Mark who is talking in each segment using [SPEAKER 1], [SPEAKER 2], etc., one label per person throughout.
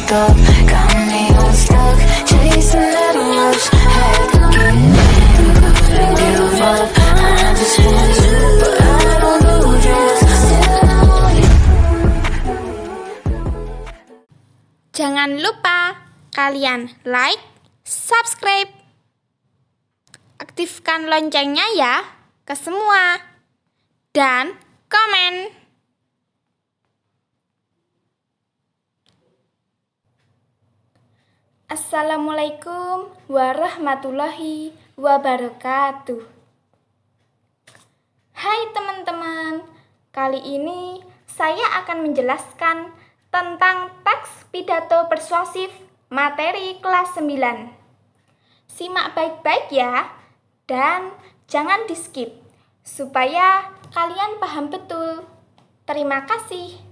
[SPEAKER 1] wake up, got me unstuck, chasing that rush. Had to give up. I just want you, but I don't know just.
[SPEAKER 2] Jangan lupa kalian like, subscribe, aktifkan loncengnya ya ke semua, dan komen. Assalamualaikum warahmatullahi wabarakatuh. Hai teman-teman, kali ini saya akan menjelaskan tentang teks pidato persuasif materi kelas 9. Simak baik-baik ya, dan jangan di-skip, supaya kalian paham betul. Terima kasih.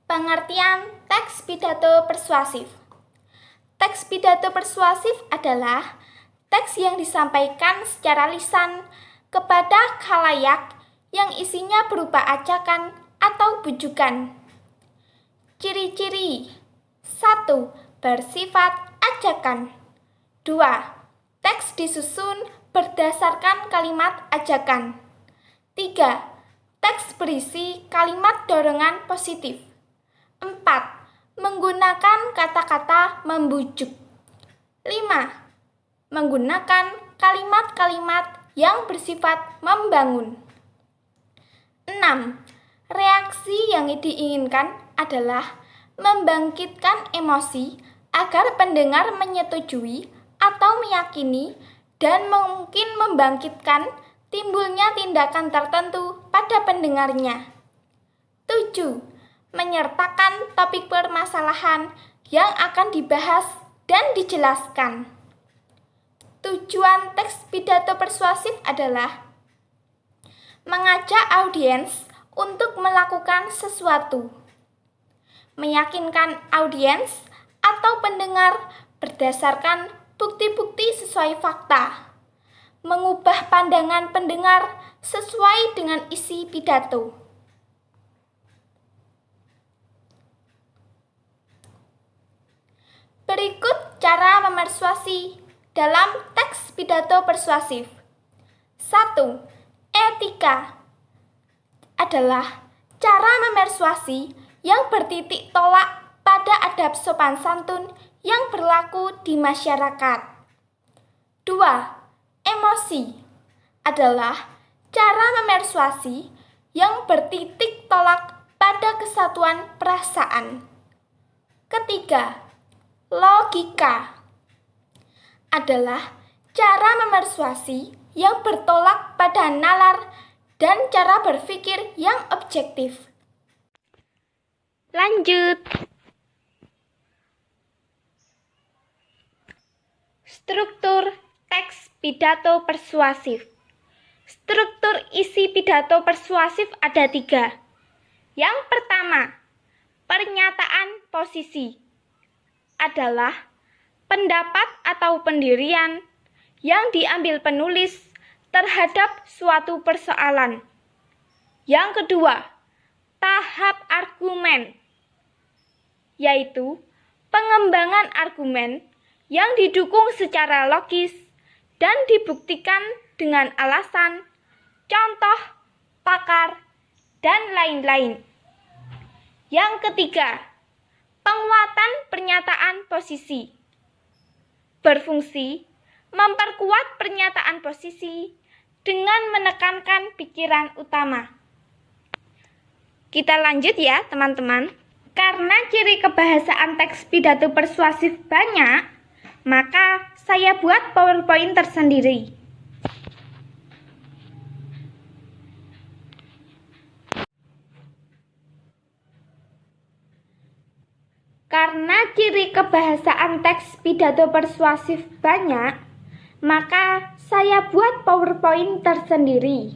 [SPEAKER 2] Pengertian teks pidato persuasif. Teks pidato persuasif adalah teks yang disampaikan secara lisan kepada khalayak yang isinya berupa ajakan atau bujukan. Ciri-ciri: 1. Bersifat ajakan. 2. Teks disusun berdasarkan kalimat ajakan. 3. Teks berisi kalimat dorongan positif. 4. Menggunakan kata-kata membujuk. 5. Menggunakan kalimat-kalimat yang bersifat membangun. 6. Reaksi yang diinginkan adalah membangkitkan emosi agar pendengar menyetujui atau meyakini dan mungkin membangkitkan timbulnya tindakan tertentu pada pendengarnya. 7. Menyertakan topik permasalahan yang akan dibahas dan dijelaskan. Tujuan teks pidato persuasif adalah mengajak audiens untuk melakukan sesuatu, meyakinkan audiens atau pendengar berdasarkan bukti-bukti sesuai fakta, mengubah pandangan pendengar sesuai dengan isi pidato. Berikut cara memersuasi dalam teks pidato persuasif. 1. Etika adalah cara memersuasi yang bertitik tolak pada adab sopan santun yang berlaku di masyarakat. 2. Emosi adalah cara memersuasi yang bertitik tolak pada kesatuan perasaan. Ketiga, logika adalah cara memersuasi yang bertolak pada nalar dan cara berpikir yang objektif. Lanjut. Struktur teks pidato persuasif. Struktur isi pidato persuasif ada 3. Yang pertama, pernyataan posisi adalah pendapat atau pendirian yang diambil penulis terhadap suatu persoalan. Yang kedua, tahap argumen, yaitu pengembangan argumen yang didukung secara logis dan dibuktikan dengan alasan, contoh, pakar, dan lain-lain. Yang ketiga, penguatan pernyataan posisi, berfungsi memperkuat pernyataan posisi dengan menekankan pikiran utama. Kita lanjut ya teman-teman. Karena ciri kebahasaan teks pidato persuasif banyak, maka saya buat PowerPoint tersendiri. Karena ciri kebahasaan teks pidato persuasif banyak, maka saya buat PowerPoint tersendiri.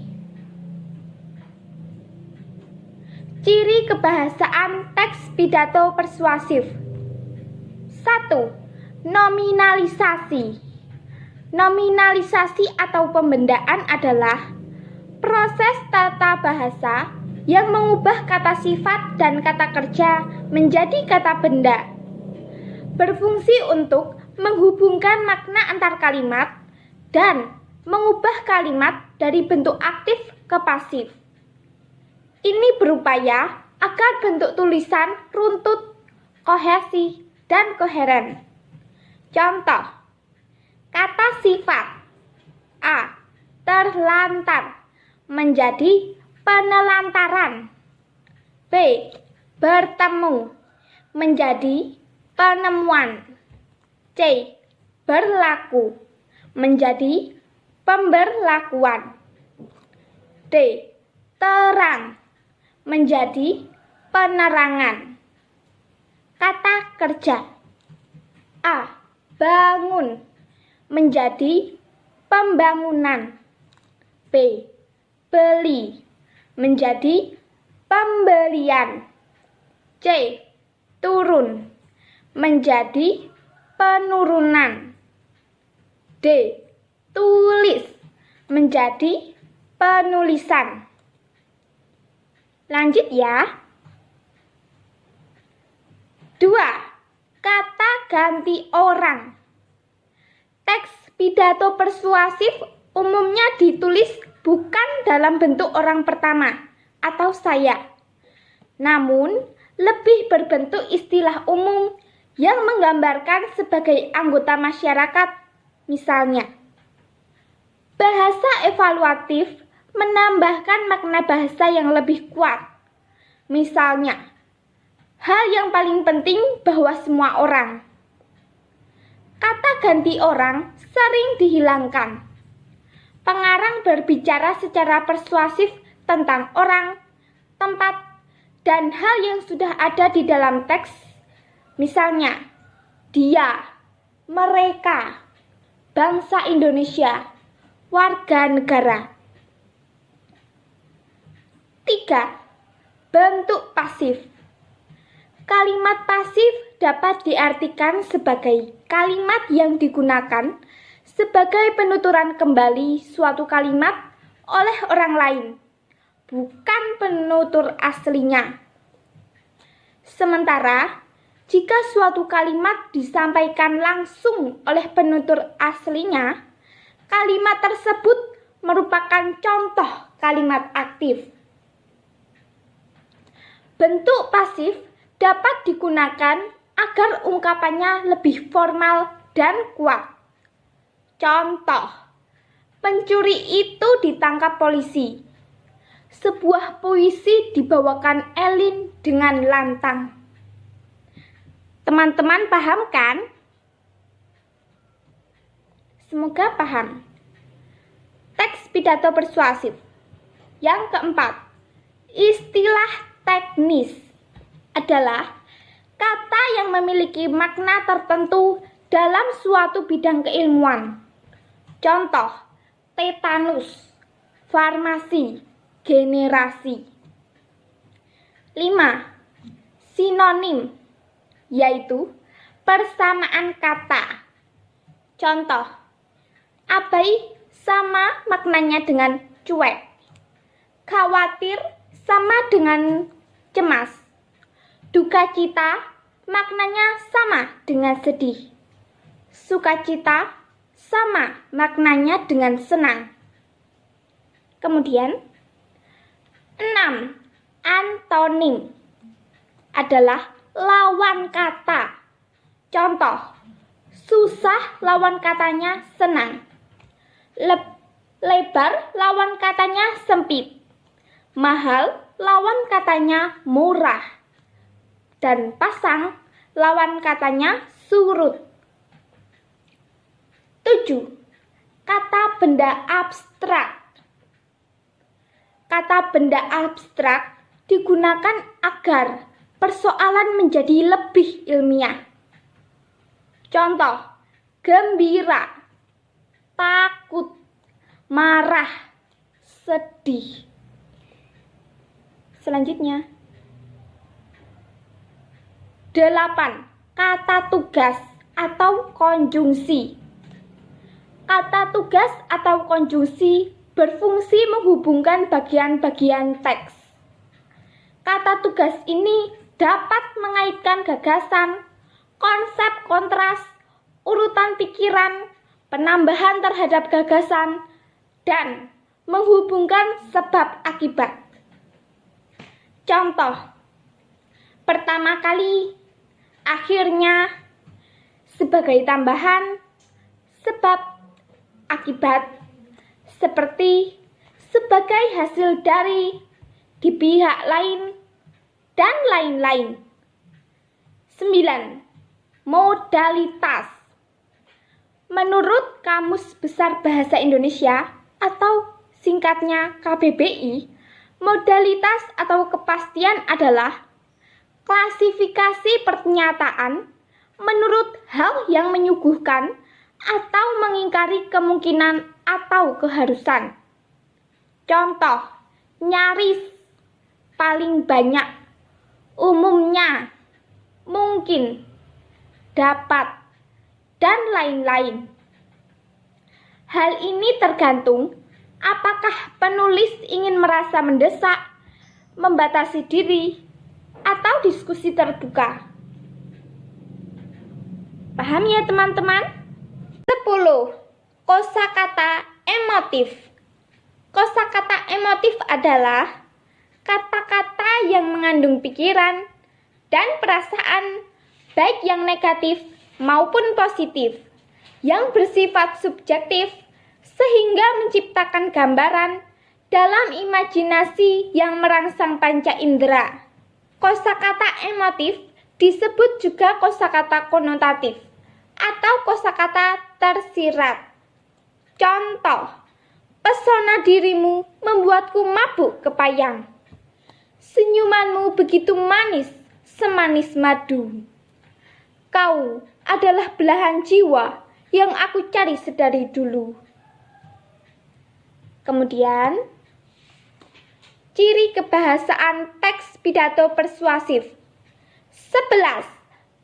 [SPEAKER 2] Ciri kebahasaan teks pidato persuasif. 1. Nominalisasi. Nominalisasi atau pembendaan adalah proses tata bahasa yang mengubah kata sifat dan kata kerja menjadi kata benda. Berfungsi untuk menghubungkan makna antar kalimat dan mengubah kalimat dari bentuk aktif ke pasif. Ini berupaya agar bentuk tulisan runtut, kohesi, dan koheren. Contoh, kata sifat A. Terlantar menjadi penelantaran. B. Bertemu menjadi penemuan. C. Berlaku menjadi pemberlakuan. D. Terang menjadi penerangan. Kata kerja A. Bangun menjadi pembangunan. B. Beli menjadi pembelian. C. Turun menjadi penurunan. D. Tulis menjadi penulisan. Lanjut ya. 2. Kata ganti orang. Teks pidato persuasif umumnya ditulis bukan dalam bentuk orang pertama atau saya, namun lebih berbentuk istilah umum yang menggambarkan sebagai anggota masyarakat. Misalnya, bahasa evaluatif menambahkan makna bahasa yang lebih kuat. Misalnya, hal yang paling penting bahwa semua orang. Kata ganti orang sering dihilangkan. Pengarang berbicara secara persuasif tentang orang, tempat, dan hal yang sudah ada di dalam teks. Misalnya, dia, mereka, bangsa Indonesia, warga negara. 3. Bentuk pasif. Kalimat pasif dapat diartikan sebagai kalimat yang digunakan sebagai penuturan kembali suatu kalimat oleh orang lain, bukan penutur aslinya. Sementara, jika suatu kalimat disampaikan langsung oleh penutur aslinya, kalimat tersebut merupakan contoh kalimat aktif. Bentuk pasif dapat digunakan agar ungkapannya lebih formal dan kuat. Contoh, pencuri itu ditangkap polisi. Sebuah puisi dibawakan Elin dengan lantang. Teman-teman paham kan? Semoga paham. Teks pidato persuasif. Yang keempat, istilah teknis adalah kata yang memiliki makna tertentu dalam suatu bidang keilmuan. Contoh, tetanus, farmasi, generasi. 5. Sinonim, yaitu persamaan kata. Contoh, abai sama maknanya dengan cuek. Khawatir sama dengan cemas. Duka maknanya sama dengan sedih. Sukacita sama maknanya dengan senang. Kemudian 6. Antonim adalah lawan kata. Contoh, susah lawan katanya senang. Lebar lawan katanya sempit. Mahal lawan katanya murah. Dan pasang lawan katanya surut. 7. Kata benda abstrak. Kata benda abstrak digunakan agar persoalan menjadi lebih ilmiah. Contoh, gembira, takut, marah, sedih. Selanjutnya, 8. Kata tugas atau konjungsi. Kata tugas atau konjungsi berfungsi menghubungkan bagian-bagian teks. Kata tugas ini dapat mengaitkan gagasan, konsep kontras, urutan pikiran, penambahan terhadap gagasan, dan menghubungkan sebab akibat. Contoh, pertama kali, akhirnya, sebagai tambahan, sebab, akibat, seperti, sebagai hasil dari, di pihak lain, dan lain-lain. 9. Modalitas. Menurut Kamus Besar Bahasa Indonesia atau singkatnya KBBI, modalitas atau kepastian adalah klasifikasi pernyataan menurut hal yang menyuguhkan atau mengingkari kemungkinan atau keharusan. Contoh, nyaris, paling banyak, umumnya, mungkin, dapat, dan lain-lain. Hal ini tergantung apakah penulis ingin merasa mendesak, membatasi diri, atau diskusi terbuka. Paham ya teman-teman? 10. Kosakata emotif. Kosakata emotif adalah kata-kata yang mengandung pikiran dan perasaan, baik yang negatif maupun positif, yang bersifat subjektif, sehingga menciptakan gambaran dalam imajinasi yang merangsang panca indera. Kosakata emotif disebut juga kosakata konotatif atau kosakata tersirat. Contoh, pesona dirimu membuatku mabuk kepayang. Senyumanmu begitu manis, semanis madu. Kau adalah belahan jiwa yang aku cari sedari dulu. Kemudian, ciri kebahasaan teks pidato persuasif. 11.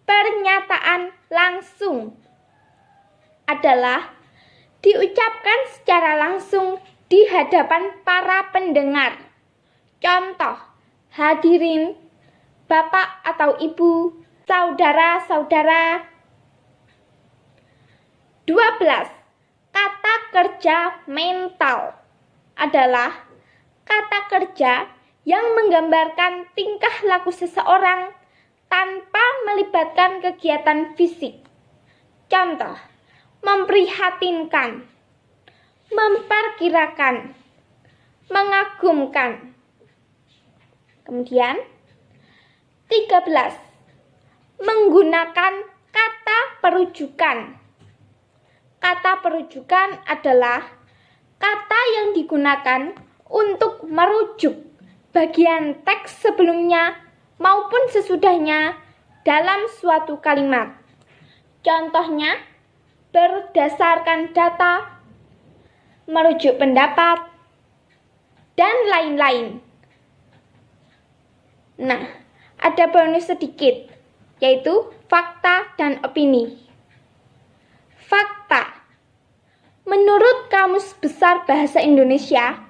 [SPEAKER 2] Pernyataan langsung adalah diucapkan secara langsung di hadapan para pendengar. Contoh, hadirin, bapak atau ibu, saudara-saudara. 12. Kata kerja mental adalah kata kerja yang menggambarkan tingkah laku seseorang tanpa melibatkan kegiatan fisik. Contoh, memprihatinkan, memperkirakan, mengagumkan. Kemudian, 13. Menggunakan kata perujukan. Kata perujukan adalah kata yang digunakan untuk merujuk bagian teks sebelumnya maupun sesudahnya dalam suatu kalimat. Contohnya, berdasarkan data, merujuk pendapat, dan lain-lain. Nah, ada bonus sedikit, yaitu fakta dan opini. Fakta. Menurut Kamus Besar Bahasa Indonesia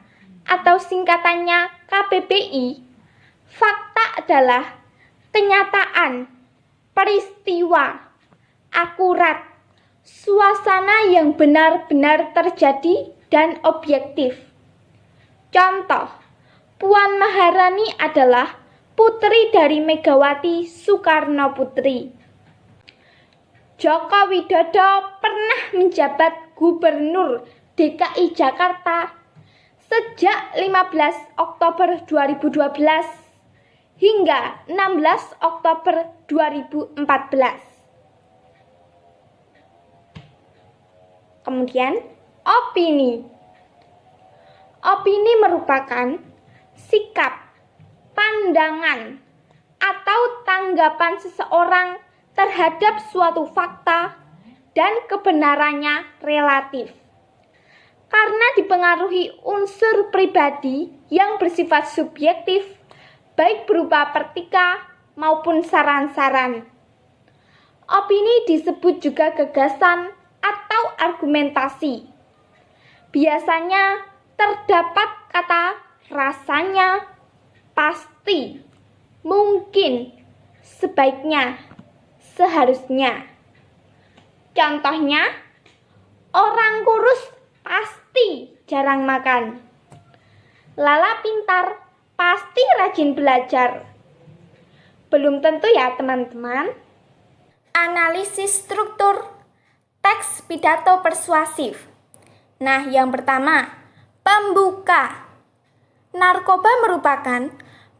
[SPEAKER 2] atau singkatannya KBBI, fakta adalah kenyataan, peristiwa, akurat, suasana yang benar-benar terjadi dan objektif. Contoh, Puan Maharani adalah putri dari Megawati Soekarno Putri. Joko Widodo pernah menjabat Gubernur DKI Jakarta sejak 15 Oktober 2012 hingga 16 Oktober 2014. Kemudian, opini. Opini merupakan sikap, pandangan, atau tanggapan seseorang terhadap suatu fakta dan kebenarannya relatif. Karena dipengaruhi unsur pribadi yang bersifat subjektif, baik berupa pertika maupun saran-saran. Opini disebut juga gagasan atau argumentasi. Biasanya terdapat kata rasanya, pasti, mungkin, sebaiknya, seharusnya. Contohnya, orang kurus pasti jarang makan. Lala pintar pasti rajin belajar. Belum tentu ya teman-teman. Analisis struktur teks pidato persuasif. Nah, yang pertama, pembuka. Narkoba merupakan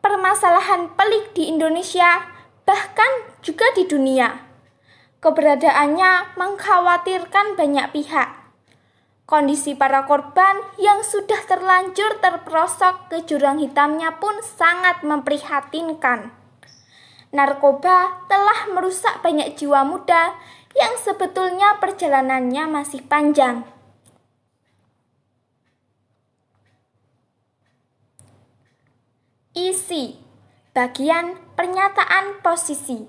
[SPEAKER 2] permasalahan pelik di Indonesia, bahkan juga di dunia. Keberadaannya mengkhawatirkan banyak pihak. Kondisi para korban yang sudah terlanjur terperosok ke jurang hitamnya pun sangat memprihatinkan. Narkoba telah merusak banyak jiwa muda yang sebetulnya perjalanannya masih panjang. Isi bagian pernyataan posisi.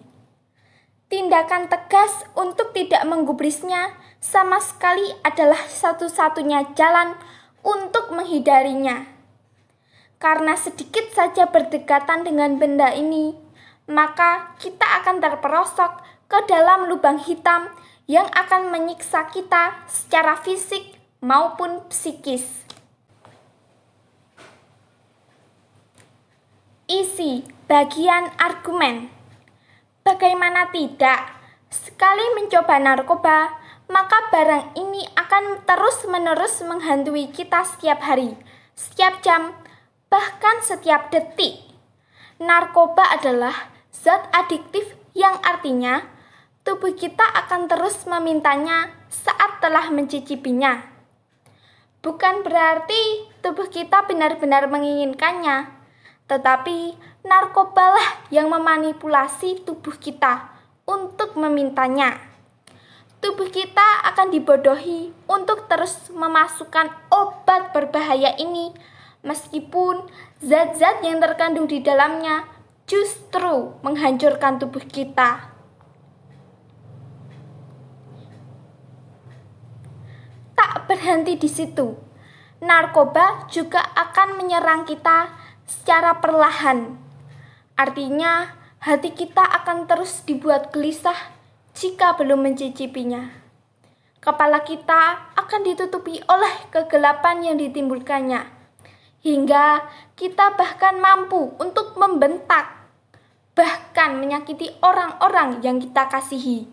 [SPEAKER 2] Tindakan tegas untuk tidak menggubrisnya sama sekali adalah satu-satunya jalan untuk menghindarinya. Karena sedikit saja berdekatan dengan benda ini, maka kita akan terperosok ke dalam lubang hitam yang akan menyiksa kita secara fisik maupun psikis. Isi bagian argumen. Bagaimana tidak, sekali mencoba narkoba, maka barang ini akan terus-menerus menghantui kita setiap hari, setiap jam, bahkan setiap detik. Narkoba adalah zat adiktif yang artinya tubuh kita akan terus memintanya saat telah mencicipinya. Bukan berarti tubuh kita benar-benar menginginkannya, tetapi narkobalah yang memanipulasi tubuh kita untuk memintanya. Tubuh kita akan dibodohi untuk terus memasukkan obat berbahaya ini, meskipun zat-zat yang terkandung di dalamnya justru menghancurkan tubuh kita. Tak berhenti di situ, narkoba juga akan menyerang kita secara perlahan. Artinya, hati kita akan terus dibuat gelisah jika belum mencicipinya. Kepala kita akan ditutupi oleh kegelapan yang ditimbulkannya, hingga kita bahkan mampu untuk membentak, bahkan menyakiti orang-orang yang kita kasihi.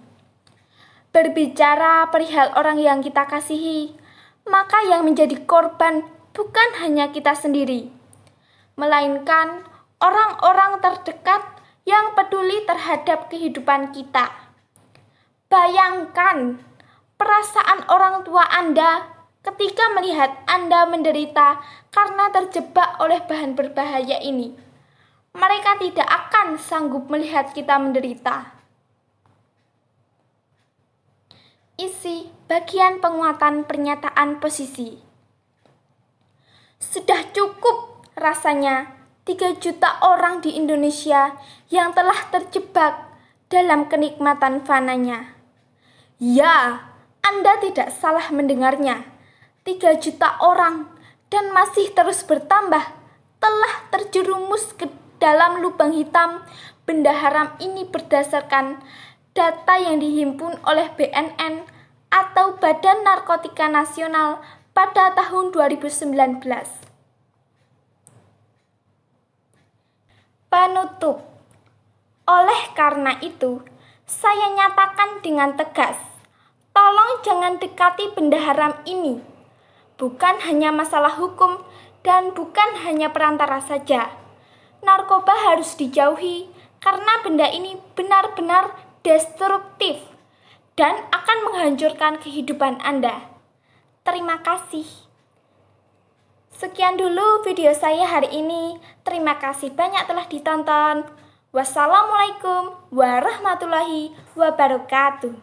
[SPEAKER 2] Berbicara perihal orang yang kita kasihi, maka yang menjadi korban bukan hanya kita sendiri, melainkan orang-orang terdekat yang peduli terhadap kehidupan kita. Bayangkan perasaan orang tua Anda ketika melihat Anda menderita karena terjebak oleh bahan berbahaya ini. Mereka tidak akan sanggup melihat kita menderita. Isi bagian penguatan pernyataan posisi. Sudah cukup rasanya 3 juta orang di Indonesia yang telah terjebak dalam kenikmatan fananya. Ya, Anda tidak salah mendengarnya. 3 juta orang dan masih terus bertambah telah terjerumus ke dalam lubang hitam benda haram ini berdasarkan data yang dihimpun oleh BNN atau Badan Narkotika Nasional pada tahun 2019. Penutup. Oleh karena itu, saya nyatakan dengan tegas, tolong jangan dekati benda haram ini. Bukan hanya masalah hukum dan bukan hanya perantara saja. Narkoba harus dijauhi karena benda ini benar-benar destruktif dan akan menghancurkan kehidupan Anda. Terima kasih. Sekian dulu video saya hari ini. Terima kasih banyak telah ditonton. Wassalamualaikum warahmatullahi wabarakatuh.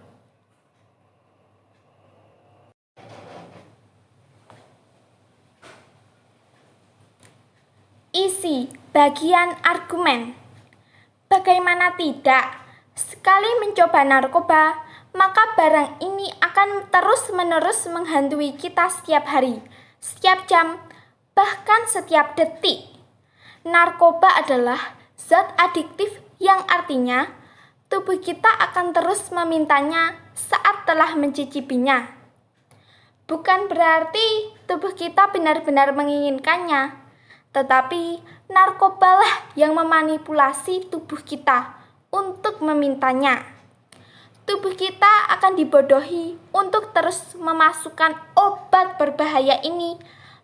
[SPEAKER 2] Isi bagian argumen. Bagaimana tidak, sekali mencoba narkoba, maka barang ini akan terus-menerus menghantui kita setiap hari, setiap jam, bahkan setiap detik. Narkoba adalah zat adiktif yang artinya tubuh kita akan terus memintanya saat telah mencicipinya. Bukan berarti tubuh kita benar-benar menginginkannya, tetapi narkobalah yang memanipulasi tubuh kita untuk memintanya. Tubuh kita akan dibodohi untuk terus memasukkan obat berbahaya ini,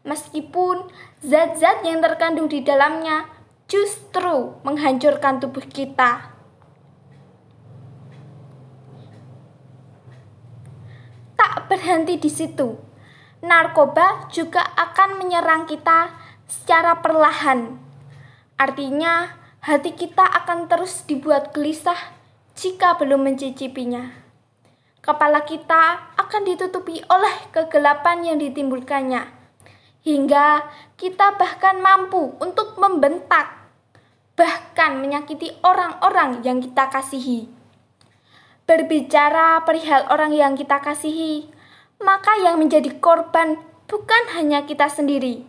[SPEAKER 2] meskipun zat-zat yang terkandung di dalamnya justru menghancurkan tubuh kita. Tak berhenti di situ, narkoba juga akan menyerang kita secara perlahan. Artinya, hati kita akan terus dibuat gelisah jika belum mencicipinya. Kepala kita akan ditutupi oleh kegelapan yang ditimbulkannya, hingga kita bahkan mampu untuk membentak, bahkan menyakiti orang-orang yang kita kasihi. Berbicara perihal orang yang kita kasihi, maka yang menjadi korban bukan hanya kita sendiri,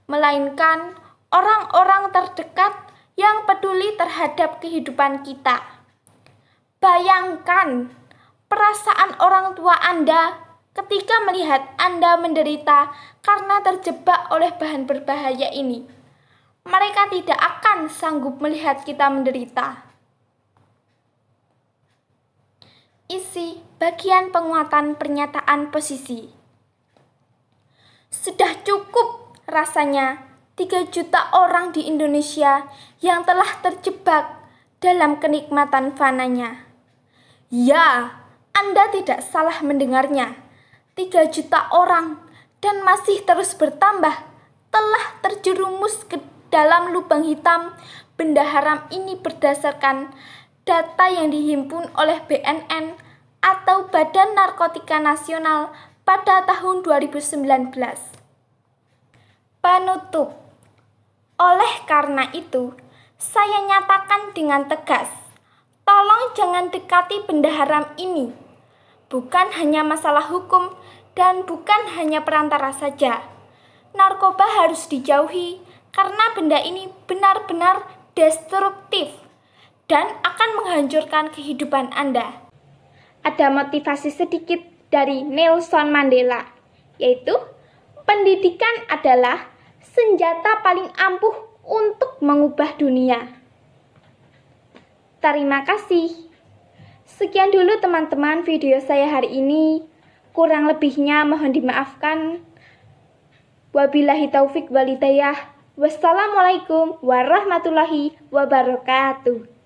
[SPEAKER 2] melainkan orang-orang terdekat yang peduli terhadap kehidupan kita. Bayangkan perasaan orang tua Anda ketika melihat Anda menderita karena terjebak oleh bahan berbahaya ini. Mereka tidak akan sanggup melihat kita menderita. Isi bagian penguatan pernyataan posisi. Sudah cukup rasanya 3 juta orang di Indonesia yang telah terjebak dalam kenikmatan fananya. Ya, Anda tidak salah mendengarnya. 3 juta orang dan masih terus bertambah telah terjerumus ke dalam lubang hitam benda haram ini berdasarkan data yang dihimpun oleh BNN atau Badan Narkotika Nasional pada tahun 2019. Penutup. Oleh karena itu, saya nyatakan dengan tegas, tolong jangan dekati benda haram ini. Bukan hanya masalah hukum dan bukan hanya perantara saja. Narkoba harus dijauhi karena benda ini benar-benar destruktif dan akan menghancurkan kehidupan Anda. Ada motivasi sedikit dari Nelson Mandela, yaitu pendidikan adalah senjata paling ampuh untuk mengubah dunia. Terima kasih. Sekian dulu teman-teman video saya hari ini. Kurang lebihnya mohon dimaafkan. Wabillahi taufik walhidayah. Wassalamualaikum warahmatullahi wabarakatuh.